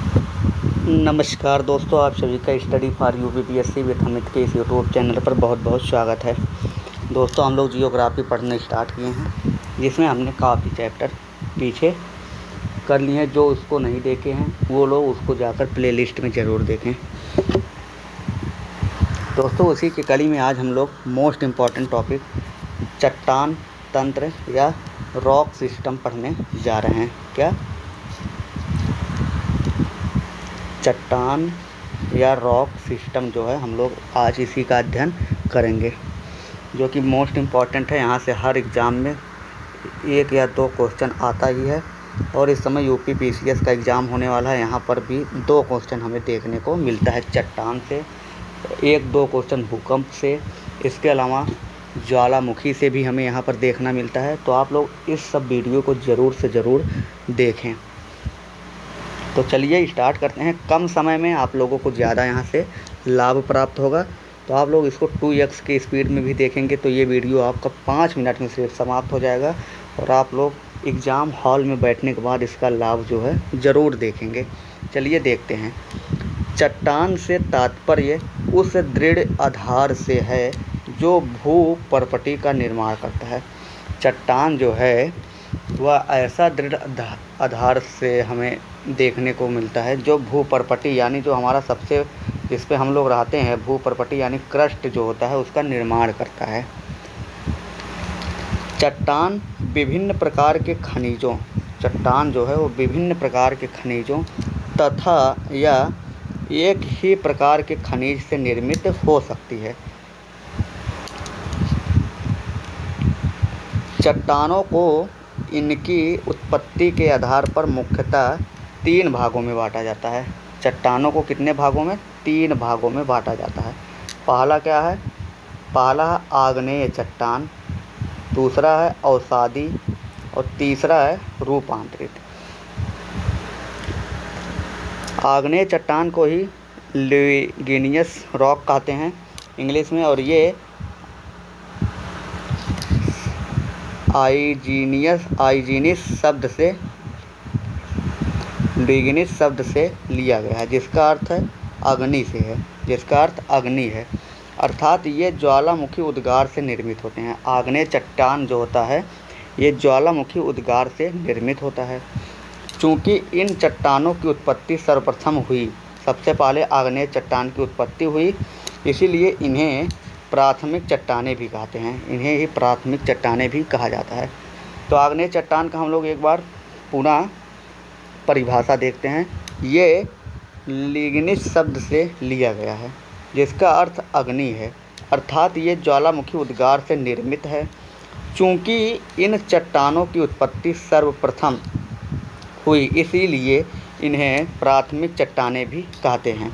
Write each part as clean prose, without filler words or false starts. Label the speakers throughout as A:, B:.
A: नमस्कार दोस्तों, आप सभी का study for UPPSC with Amit के इस यूट्यूब चैनल पर बहुत बहुत स्वागत है। दोस्तों, हम लोग जियोग्राफी पढ़ना स्टार्ट किए हैं, जिसमें हमने काफ़ी चैप्टर पीछे कर लिए हैं। जो उसको नहीं देखे हैं वो लोग उसको जाकर प्लेलिस्ट में ज़रूर देखें। दोस्तों, उसी की कड़ी में आज हम लोग मोस्ट इम्पॉर्टेंट टॉपिक चट्टान तंत्र या रॉक सिस्टम पढ़ने जा रहे हैं। क्या चट्टान या रॉक सिस्टम जो है हम लोग आज इसी का अध्ययन करेंगे, जो कि मोस्ट इम्पॉर्टेंट है। यहाँ से हर एग्ज़ाम में 1 या 2 क्वेश्चन आता ही है, और इस समय यूपीपीसीएस का एग्ज़ाम होने वाला है। यहाँ पर भी 2 क्वेश्चन हमें देखने को मिलता है चट्टान से, 1-2 क्वेश्चन भूकंप से, इसके अलावा ज्वालामुखी से भी हमें यहाँ पर देखना मिलता है। तो आप लोग इस सब वीडियो को ज़रूर से ज़रूर देखें। तो चलिए स्टार्ट करते हैं। कम समय में आप लोगों को ज़्यादा यहाँ से लाभ प्राप्त होगा। तो आप लोग इसको 2x की स्पीड में भी देखेंगे तो ये वीडियो आपका 5 मिनट में सिर्फ समाप्त हो जाएगा, और आप लोग एग्ज़ाम हॉल में बैठने के बाद इसका लाभ जो है ज़रूर देखेंगे। चलिए देखते हैं। चट्टान से तात्पर्य उस दृढ़ आधार से है जो भू परपटी का निर्माण करता है। चट्टान जो है वह ऐसा दृढ़ आधार से हमें देखने को मिलता है जो भू परपटी यानी जो हमारा सबसे जिस पे हम लोग रहते हैं, भू परपटी यानी क्रस्ट जो होता है उसका निर्माण करता है। चट्टान विभिन्न प्रकार के खनिजों चट्टान जो है वो विभिन्न प्रकार के खनिजों तथा या एक ही प्रकार के खनिज से निर्मित हो सकती है। चट्टानों को इनकी उत्पत्ति के आधार पर मुख्यतः 3 भागों में बांटा जाता है। चट्टानों को कितने भागों में? 3 भागों में बांटा जाता है। पहला क्या है? पहला है आग्नेय चट्टान, दूसरा है अवसादी, और तीसरा है रूपांतरित। आग्नेय चट्टान को ही लिग्नियस रॉक कहते हैं इंग्लिश में, और ये आइजीनिस शब्द से लिग्निस शब्द से लिया गया है, जिसका अर्थ है अग्नि से है, जिसका अर्थ अग्नि है। अर्थात ये ज्वालामुखी उद्गार से निर्मित होते हैं। आग्नेय चट्टान जो होता है ये ज्वालामुखी उद्गार से निर्मित होता है। चूँकि इन चट्टानों की उत्पत्ति सर्वप्रथम हुई, सबसे पहले आग्नेय चट्टान की उत्पत्ति हुई, इसीलिए इन्हें प्राथमिक चट्टानें भी कहते हैं। इन्हें ही प्राथमिक चट्टानें भी कहा जाता है। तो आग्नेय चट्टान का हम लोग एक बार पुनः परिभाषा देखते हैं। ये लिग्निस शब्द से लिया गया है, जिसका अर्थ अग्नि है। अर्थात ये ज्वालामुखी उद्गार से निर्मित है। चूँकि इन चट्टानों की उत्पत्ति सर्वप्रथम हुई, इसीलिए इन्हें प्राथमिक चट्टानें भी कहते हैं।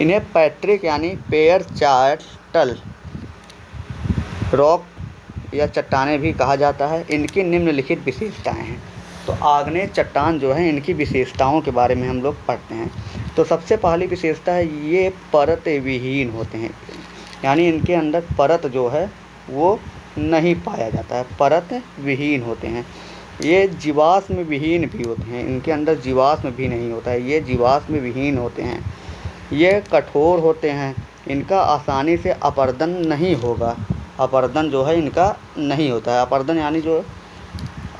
A: इन्हें पैतृक यानी पेयर चार्टल रॉक या चट्टानें भी कहा जाता है। इनकी निम्नलिखित विशेषताएं हैं। तो आग्नेय चट्टान जो है इनकी विशेषताओं के बारे में हम लोग पढ़ते हैं। तो सबसे पहली विशेषता है ये परत विहीन होते हैं, यानी इनके अंदर परत जो है वो नहीं पाया जाता है, परत विहीन होते हैं। ये जीवाश्म विहीन भी होते हैं, इनके अंदर जीवाश्म भी नहीं होता है, ये जीवाश्म विहीन होते हैं। ये कठोर होते हैं, इनका आसानी से अपरदन नहीं होगा। अपरदन जो है इनका नहीं होता है। अपरदन यानी जो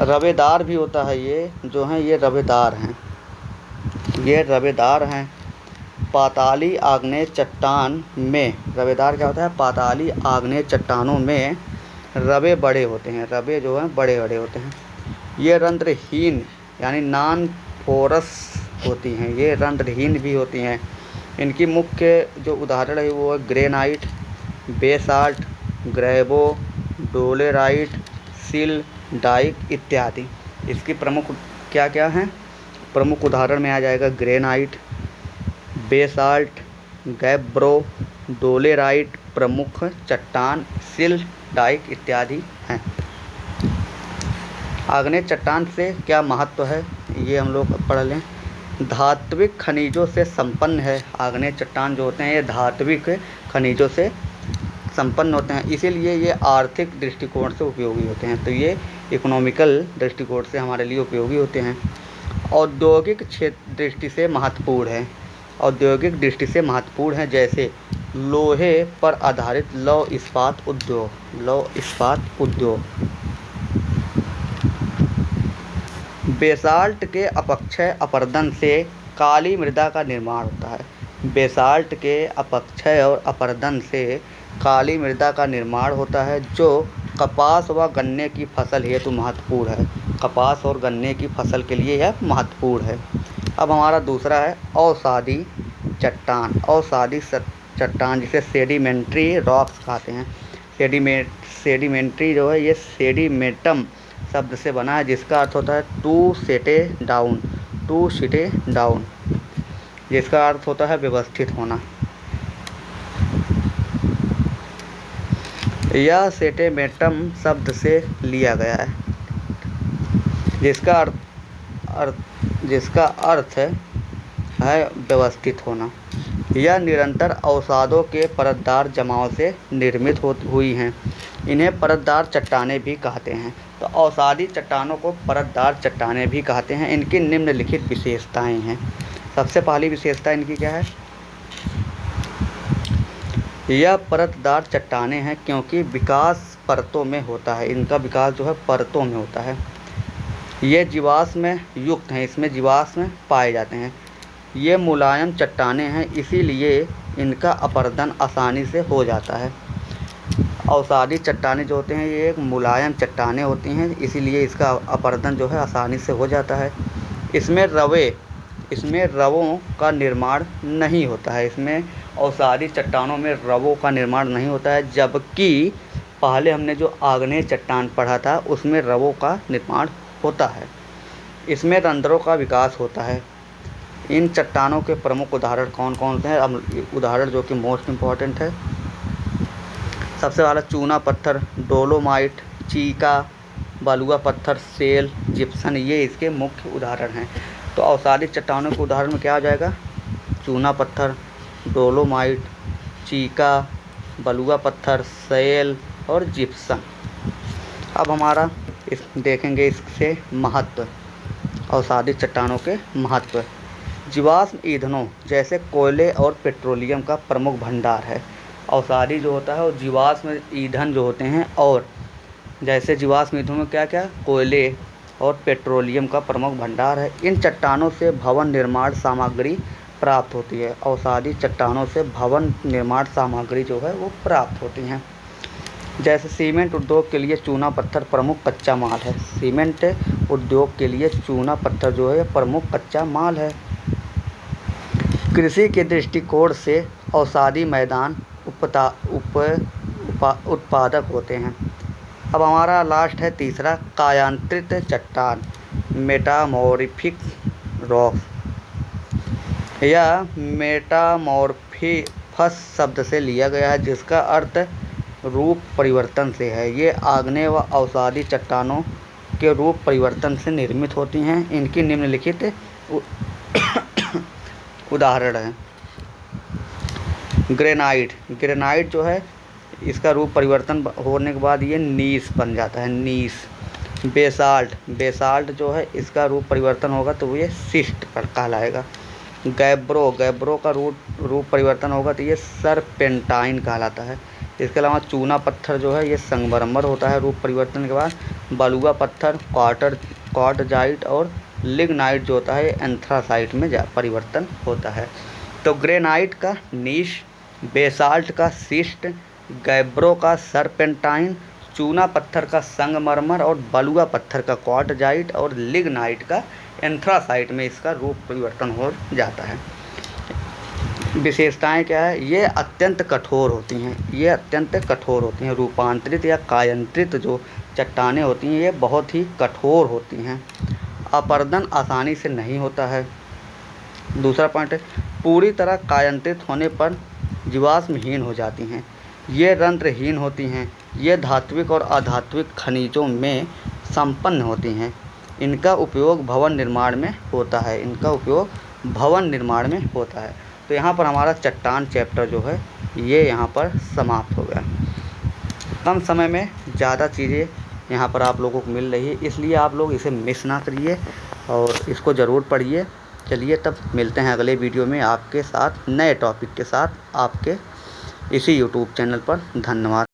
A: रवेदार भी होता है, ये जो हैं ये रवेदार हैं, ये रवेदार हैं। पाताली आग्नेय चट्टान में रवेदार क्या होता है? पाताली आग्नेय चट्टानों में रवे बड़े होते हैं, रवे जो हैं बड़े बड़े होते हैं। ये रंध्रहीन यानी नॉन पोरस होती हैं, ये रंध्रहीन भी होती हैं। इनकी मुख्य जो उदाहरण है वो है ग्रेनाइट, बेसाल्ट, ग्रेवो, डोलेराइट, सिल, डाइक इत्यादि। इसकी प्रमुख क्या क्या हैं? प्रमुख उदाहरण में आ जाएगा ग्रेनाइट, बेसाल्ट, गैब्रो, डोलेराइट प्रमुख चट्टान, सिल, डाइक इत्यादि हैं। आग्नेय चट्टान से क्या महत्व है ये हम लोग पढ़ लें। धात्विक खनिजों से संपन्न है। आग्नेय चट्टान जो होते हैं ये धात्विक खनिजों से संपन्न होते हैं, इसीलिए ये आर्थिक दृष्टिकोण से उपयोगी होते हैं। तो ये इकोनॉमिकल दृष्टिकोण से हमारे लिए उपयोगी होते हैं। औद्योगिक क्षेत्र दृष्टि से महत्वपूर्ण है, औद्योगिक दृष्टि से महत्वपूर्ण है, जैसे लोहे पर आधारित लौह इस्पात उद्योग। बेसाल्ट के अपक्षय अपरदन से काली मृदा का निर्माण होता है। बेसाल्ट के अपक्षय और अपरदन से काली मृदा का निर्माण होता है, जो कपास व गन्ने की फसल हेतु महत्वपूर्ण है। कपास और गन्ने की फसल के लिए यह महत्वपूर्ण है। अब हमारा दूसरा है अवसादी चट्टान। अवसादी चट्टान जिसे सेडिमेंट्री रॉक्स कहते हैं। सेडिमेंट्री जो है ये सेडिमेंटम शब्द से बना है, जिसका अर्थ होता है टू सेटे डाउन, जिसका अर्थ होता है व्यवस्थित होना। यह सेटेमेंटम शब्द से लिया गया है, जिसका अर्थ है व्यवस्थित होना। यह निरंतर अवसादों के परतदार जमाव से निर्मित हुई हैं। इन्हें परतदार चट्टानें भी कहते हैं। तो अवसादी चट्टानों को परतदार चट्टानें भी कहते हैं। इनकी निम्नलिखित विशेषताएं हैं। सबसे पहली विशेषता इनकी क्या है? यह परतदार चट्टानें हैं क्योंकि विकास परतों में होता है। इनका विकास जो है परतों में होता है। ये जीवाश्म युक्त हैं, इसमें जीवाश्म पाए जाते हैं। ये मुलायम चट्टानें हैं, इसीलिए इनका अपरदन आसानी से हो जाता है। अवसादी चट्टानें जो होते हैं ये एक मुलायम चट्टानें होती हैं, इसीलिए इसका अपरदन जो है आसानी से हो जाता है। इसमें रवों का निर्माण नहीं होता है। इसमें अवसादी चट्टानों में रवों का निर्माण नहीं होता है, जबकि पहले हमने जो आग्नेय चट्टान पढ़ा था उसमें रवों का निर्माण होता है। इसमें रंध्रों का विकास होता है। इन चट्टानों के प्रमुख उदाहरण कौन कौन से हैं? अब उदाहरण जो कि मोस्ट इम्पॉर्टेंट है, सबसे पहला चूना पत्थर, डोलोमाइट, चीका, बलुआ पत्थर, सेल, जिप्सन, ये इसके मुख्य उदाहरण हैं। तो अवसादी चट्टानों के उदाहरण में क्या आ जाएगा? चूना पत्थर, डोलोमाइट, चीका, बलुआ पत्थर, सेल और जिप्सन। अब हमारा देखेंगे इससे महत्व, अवसादी चट्टानों के महत्व। जीवाश्म ईंधनों जैसे कोयले और पेट्रोलियम का प्रमुख भंडार है। अवसादी जो होता है वो जीवाश्म ईंधन जो होते हैं, और जैसे जीवाश्म ईंधनों में क्या क्या? कोयले और पेट्रोलियम का प्रमुख भंडार है। इन चट्टानों से भवन निर्माण सामग्री प्राप्त होती है। अवसादी चट्टानों से भवन निर्माण सामग्री जो है वो प्राप्त होती हैं। जैसे सीमेंट उद्योग के लिए चूना पत्थर प्रमुख कच्चा माल है। सीमेंट उद्योग के लिए चूना पत्थर जो है प्रमुख कच्चा माल है। कृषि के दृष्टिकोण से अवसादी मैदान उत्पादक होते हैं। अब हमारा लास्ट है तीसरा, कायांत्रित चट्टान, मेटामॉर्फिक रॉक्स। यह मेटामॉर्फिफस शब्द से लिया गया है, जिसका अर्थ रूप परिवर्तन से है। ये आग्नेय व अवसादी चट्टानों के रूप परिवर्तन से निर्मित होती हैं। इनकी निम्नलिखित उदाहरण हैं। ग्रेनाइट जो है इसका रूप परिवर्तन होने के बाद ये नीस बन जाता है, नीस। बेसाल्ट जो है इसका रूप परिवर्तन होगा तो ये सिस्ट पर कहलाएगा। गैब्रो का रूप परिवर्तन होगा तो ये सरपेंटाइन कहलाता है। इसके अलावा चूना पत्थर जो है ये संगमरमर होता है रूप परिवर्तन के बाद। बलुआ पत्थर क्वार्टजाइट और लिग्नाइट जो होता है एंथ्रासाइट में परिवर्तन होता है। तो ग्रेनाइट का नीश, बेसाल्ट का सिस्ट, गैब्रो का सरपेंटाइन, चूना पत्थर का संगमरमर और बलुआ पत्थर का क्वार्टजाइट और लिग्नाइट का एंथ्रासाइट में इसका रूप परिवर्तन हो जाता है। विशेषताएं क्या है? ये अत्यंत कठोर होती हैं। रूपांतरित या कायांत्रित जो चट्टानें होती हैं ये बहुत ही कठोर होती हैं। अपरदन आसानी से नहीं होता है। दूसरा पॉइंट है, पूरी तरह कायांत्रित होने पर जीवाश्महीन हो जाती हैं। ये रंध्रहीन होती हैं। ये धात्विक और अधात्विक खनिजों में संपन्न होती हैं। इनका उपयोग भवन निर्माण में होता है। तो यहाँ पर हमारा चट्टान चैप्टर जो है ये यहाँ पर समाप्त हो गया। कम समय में ज़्यादा चीज़ें यहाँ पर आप लोगों को मिल रही है, इसलिए आप लोग इसे मिस ना करिए और इसको ज़रूर पढ़िए। चलिए तब मिलते हैं अगले वीडियो में आपके साथ नए टॉपिक के साथ आपके इसी यूट्यूब चैनल पर। धन्यवाद।